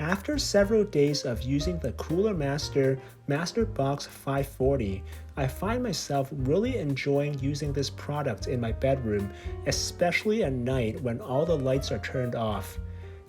After several days of using the Cooler Master MasterBox 540, I find myself really enjoying using this product in my bedroom, especially at night when all the lights are turned off.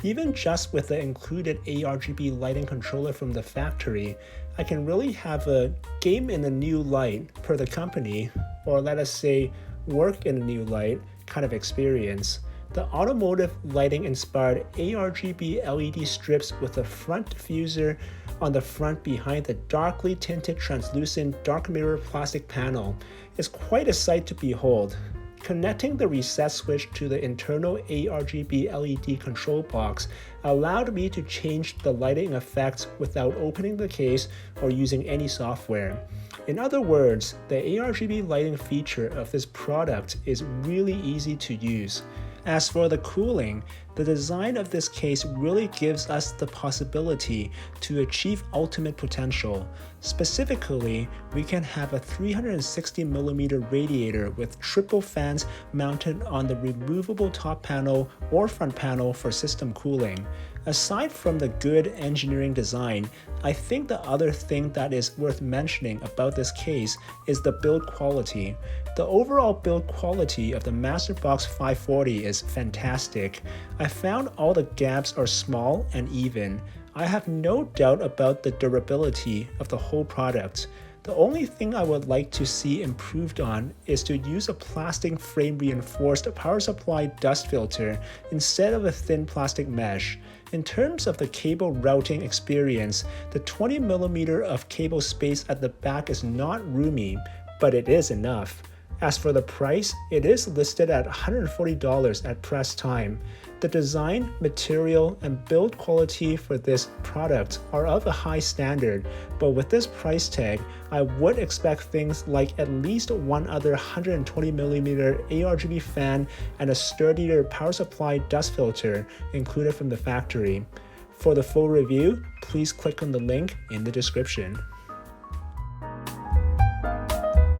Even just with the included ARGB lighting controller from the factory, I can really have a game in a new light per the company, or let us say work in a new light kind of experience. The automotive lighting inspired ARGB LED strips with a front diffuser on the front behind the darkly tinted translucent dark mirror plastic panel is quite a sight to behold. Connecting the reset switch to the internal ARGB LED control box allowed me to change the lighting effects without opening the case or using any software. In other words, the ARGB lighting feature of this product is really easy to use. As for the cooling, the design of this case really gives us the possibility to achieve ultimate potential. Specifically, we can have a 360mm radiator with triple fans mounted on the removable top panel or front panel for system cooling. Aside from the good engineering design, I think the other thing that is worth mentioning about this case is the build quality. The overall build quality of the MasterBox 540 is fantastic. I found all the gaps are small and even. I have no doubt about the durability of the whole product. The only thing I would like to see improved on is to use a plastic frame reinforced power supply dust filter instead of a thin plastic mesh. In terms of the cable routing experience, the 20mm of cable space at the back is not roomy, but it is enough. As for the price, it is listed at $140 at press time. The design, material, and build quality for this product are of a high standard, but with this price tag, I would expect things like at least one other 120mm ARGB fan and a sturdier power supply dust filter included from the factory. For the full review, please click on the link in the description.